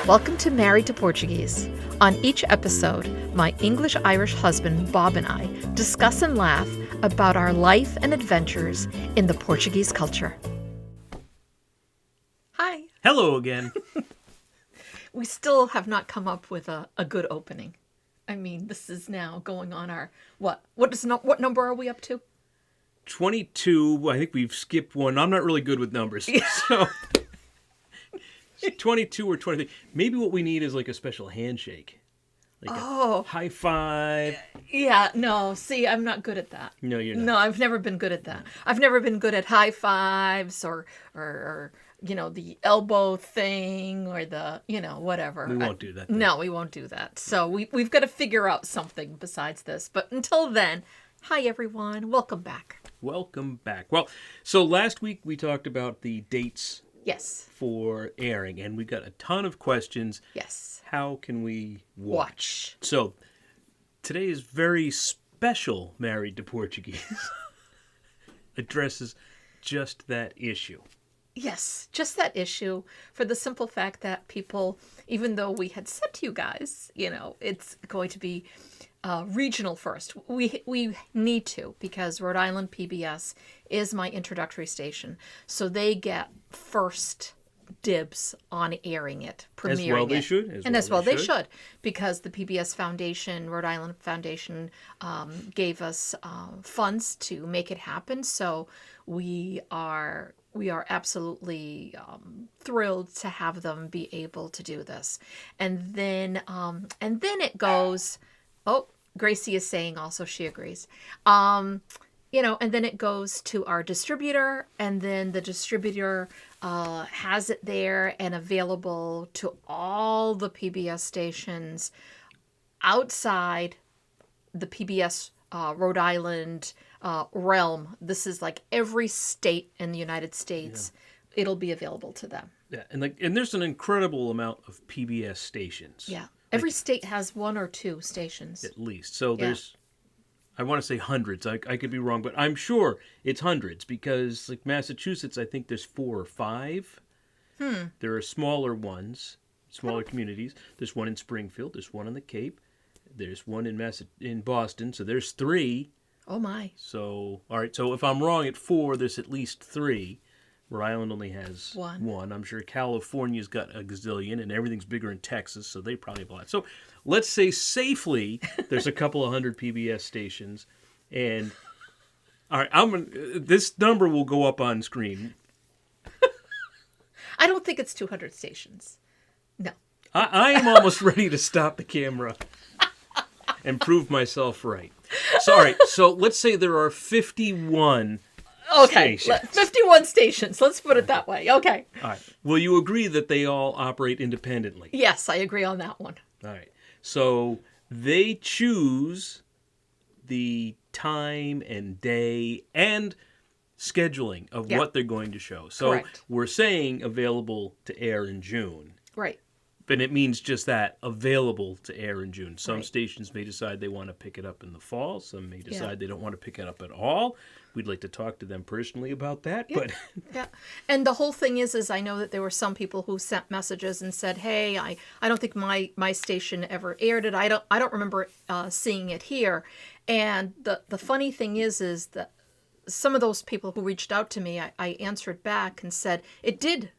Welcome to Married to Portuguese. On each episode, my English-Irish husband, Bob, and I discuss and laugh about our life and adventures in the Portuguese culture. Hi. Hello again. We still have not come up with a good opening. I mean, this is now going on our, what number are we up to? 22. I think we've skipped one. I'm not really good with numbers. So 22 or 23. Maybe what we need is like a special handshake. Like a high five. Yeah, no, see, I'm not good at that. No, you're not. No, I've never been good at that. I've never been good at high fives or you know, the elbow thing or the, you know, whatever. We won't do that. No, we won't do that. So we've got to figure out something besides this. But until then, hi, everyone. Welcome back. Welcome back. Well, so last week we talked about the dates for airing, and we got a ton of questions. Yes. How can we watch? So today is very special Married to Portuguese. Addresses just that issue. Yes, just that issue, for the simple fact that people, even though we had said to you guys, you know, it's going to be regional first. We need to, because Rhode Island PBS is my introductory station. So they get first dibs on airing it, premiering it. As well they should. As well they should, because the PBS Foundation, Rhode Island Foundation, gave us funds to make it happen. So we are absolutely thrilled to have them be able to do this. And then it goes, Gracie is saying also she agrees. You know, and then it goes to our distributor, and then the distributor has it there and available to all the PBS stations outside the PBS Rhode Island realm. This is like every state in the United States. Yeah. It'll be available to them. Yeah, and there's an incredible amount of PBS stations. Yeah, every state has one or two stations at least. So there's, I want to say hundreds. I could be wrong, but I'm sure it's hundreds, because like Massachusetts, I think there's 4 or 5. There are smaller ones, smaller communities. There's one in Springfield. There's one on the Cape. There's one in Boston. So there's 3. Oh my! So all right. So if I'm wrong at 4, there's at least 3. Rhode Island only has one. I'm sure California's got a gazillion, and everything's bigger in Texas, so they probably have a lot. So let's say safely there's a couple of hundred PBS stations, and all right, this number will go up on screen. I don't think it's 200 stations. No. I am almost ready to stop the camera and prove myself right. So, all right, so let's say there are 51 stations. 51 stations. Let's put it that way. Okay. All right. Will you agree that they all operate independently? Yes, I agree on that one. All right. So they choose the time and day and scheduling of what they're going to show. So correct. We're saying available to air in June. Right. But it means just that, available to air in June. Some right. stations may decide they want to pick it up in the fall. Some may decide they don't want to pick it up at all. We'd like to talk to them personally about that. Yeah. But yeah. And the whole thing is I know that there were some people who sent messages and said, hey, I don't think my station ever aired it. I don't remember seeing it here. And the funny thing is that some of those people who reached out to me, I answered back and said it did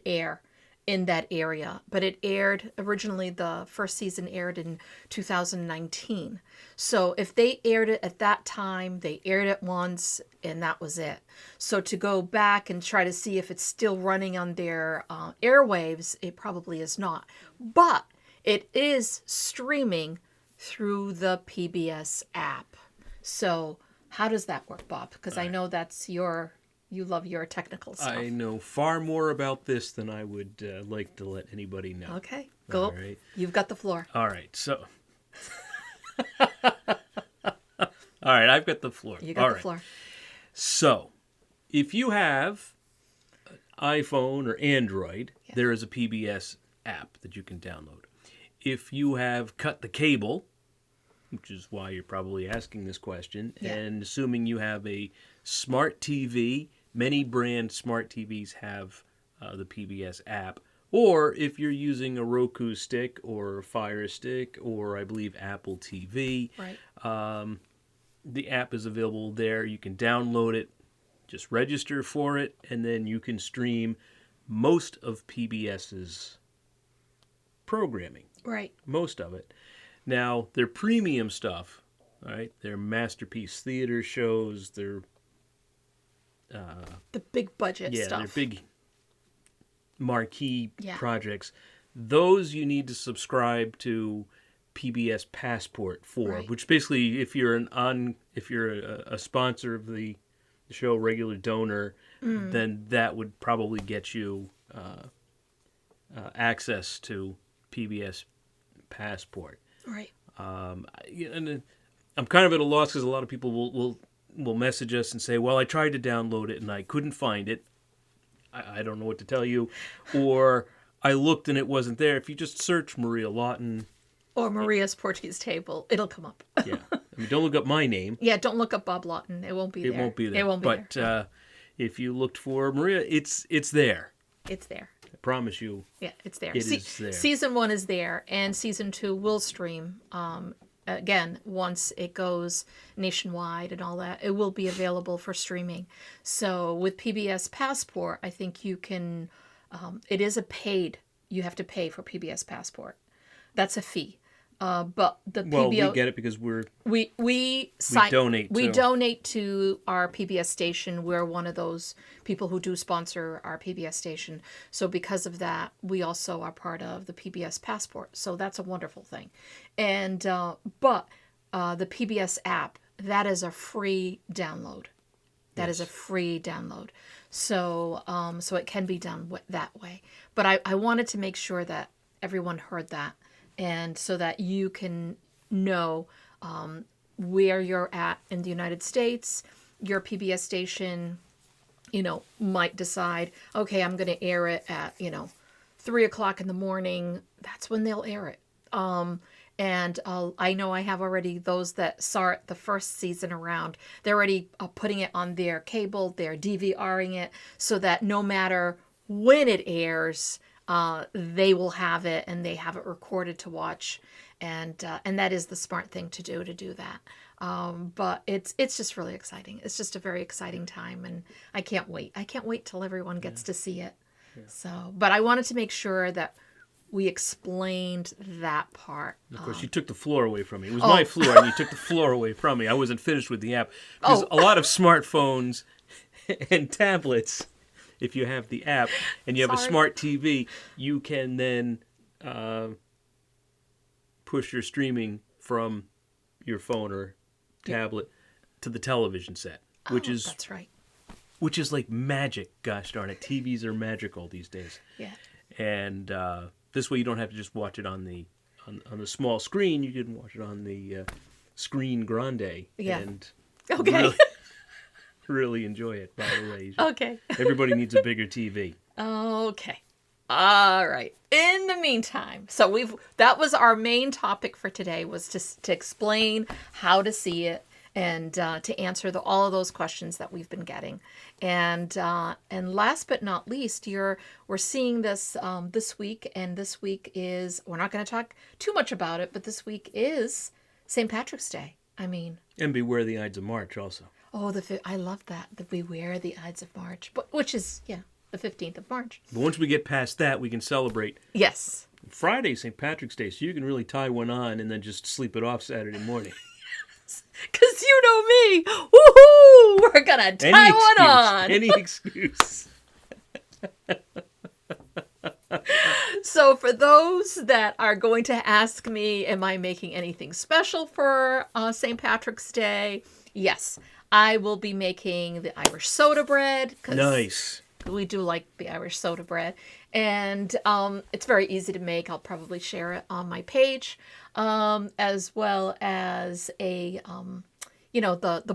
air in that area, but it aired originally. The first season aired in 2019. So if they aired it at that time, they aired it once and that was it. So to go back and try to see if it's still running on their airwaves, it probably is not. But it is streaming through the PBS app. So how does that work, Bob? Because I know that's you love your technical stuff. I know far more about this than I would like to let anybody know. Okay, go. All right. You've got the floor. All right, so. All right, I've got the floor. You got the floor. So, if you have an iPhone or Android, there is a PBS app that you can download. If you have cut the cable, which is why you're probably asking this question, and assuming you have a smart TV, many brand smart TVs have the PBS app, Or if you're using a Roku stick or a Fire Stick or I believe Apple TV, Right. the app is available there. You can download it, just register for it, and then you can stream most of PBS's programming. Right. Most of it. Now, their premium stuff, all right, their Masterpiece Theater shows, their The big budget stuff. their big marquee Yeah. projects, those you need to subscribe to PBS Passport for, Right. which basically, if you're a sponsor of the show, regular donor, then that would probably get you access to PBS Passport. Right. And I'm kind of at a loss because a lot of people will message us and say, "Well, I tried to download it and I couldn't find it. I don't know what to tell you," or "I looked and it wasn't there." If you just search Maria Lawton. Or Maria's Portuguese Table. It'll come up. Yeah. I mean, don't look up my name. Yeah, don't look up Bob Lawton. It won't be there. It won't be there. It won't be but, there. But if you looked for Maria, it's there. It's there. I promise you. Yeah, it's there. It is there. Season 1 is there, and Season 2 will stream. Again, once it goes nationwide and all that, it will be available for streaming. So with PBS Passport, I think you can, it is you have to pay for PBS Passport. That's a fee. But the Well, PBO, we get it because we donate. We too. donate to our PBS station. We're one of those people who do sponsor our PBS station. So because of that, we also are part of the PBS Passport. So that's a wonderful thing. And but the PBS app, that is a free download. That is a free download. So so it can be done that way. But I wanted to make sure that everyone heard that. And so that you can know where you're at in the United States, your PBS station, might decide, okay, I'm going to air it at, 3 o'clock in the morning. That's when they'll air it. And I know I have already those that saw it the first season around. They're already putting it on their cable. They're DVRing it so that no matter when it airs, they will have it and they have it recorded to watch, and that is the smart thing to do that. But it's just really exciting. It's just a very exciting time, and I can't wait. I can't wait till everyone gets to see it. Yeah. So, but I wanted to make sure that we explained that part. Of course, you took the floor away from me. It was my floor, and you took the floor away from me. I wasn't finished with the app because a lot of smartphones and tablets, if you have the app and you have a smart TV, you can then push your streaming from your phone or tablet to the television set, that's right. Which is like magic. Gosh darn it, TVs are magical these days. Yeah. And this way, you don't have to just watch it on the small screen. You can watch it on the screen grande. Yeah. And okay. Really enjoy it, by the way. Okay. Everybody needs a bigger TV. Okay. All right. In the meantime, so that was our main topic for today, was to explain how to see it and to answer all of those questions that we've been getting. And last but not least, we're seeing this this week, and this week is, we're not going to talk too much about it, but this week is St. Patrick's Day. And Beware the Ides of March also. Oh, I love that. The Beware the Ides of March, which is, the 15th of March. But once we get past that, we can celebrate. Yes. Friday, St. Patrick's Day, so you can really tie one on and then just sleep it off Saturday morning. Because you know me. Woohoo! We're going to tie one on. Any excuse. So for those that are going to ask me, am I making anything special for St. Patrick's Day? Yes. I will be making the Irish soda bread. Nice. We do like the Irish soda bread. And it's very easy to make. I'll probably share it on my page. As well as the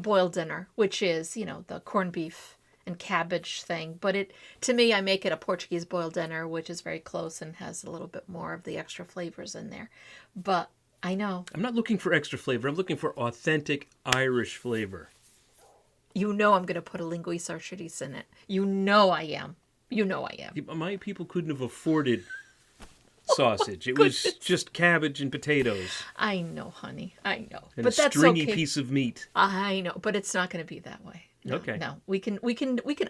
boiled dinner, which is, the corned beef and cabbage thing. But to me, I make it a Portuguese boiled dinner, which is very close and has a little bit more of the extra flavors in there. But I know. I'm not looking for extra flavor. I'm looking for authentic Irish flavor. I'm going to put a linguiça archidis in it. I am. You know I am. My people couldn't have afforded sausage. It was just cabbage and potatoes. I know, honey. I know. And but a that's stringy okay. piece of meat. I know, but it's not going to be that way. No, Okay. No, we can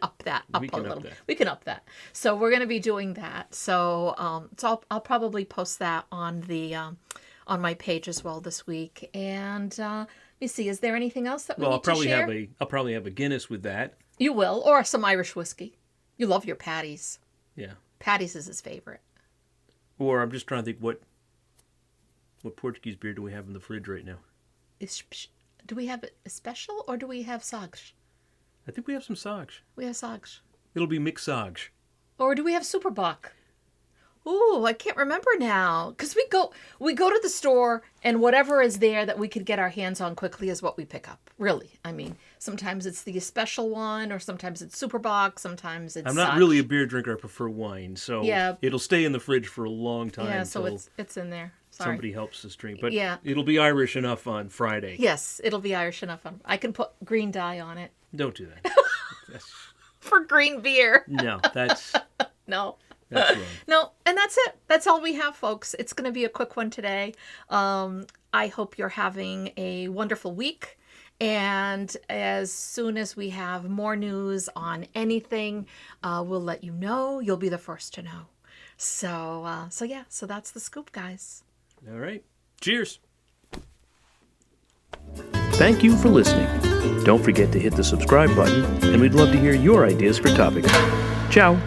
up that We a can up little. that. We can up that. So we're going to be doing that. So I'll probably post that on the on my page as well this week. And let me see, is there anything else that we need to share? I'll probably have a Guinness with that. You will, or some Irish whiskey. You love your patties. Yeah. Patties is his favorite. Or I'm just trying to think what Portuguese beer do we have in the fridge right now? Do we have a special or do we have Sagres? I think we have some Sagres. We have Sagres. It'll be mixed Sagres. Or do we have Superbock? Ooh, I can't remember now. Because we go to the store and whatever is there that we could get our hands on quickly is what we pick up. Really. I mean, sometimes it's the special one or sometimes it's Superbock. Sometimes it's I'm not Sagres. really a beer drinker. I prefer wine. So Yeah. it'll stay in the fridge for a long time. Yeah, so until it's in there. Sorry. somebody helps us drink. But Yeah. it'll be Irish enough on Friday. Yes, it'll be Irish enough. I can put green dye on it. Don't do that. For green beer. No, that's No. wrong. No, and that's it. That's all we have, folks. It's going to be a quick one today. I hope you're having a wonderful week. And as soon as we have more news on anything, we'll let you know. You'll be the first to know. So that's the scoop, guys. All right. Cheers. Thank you for listening. Don't forget to hit the subscribe button, and we'd love to hear your ideas for topics. Ciao.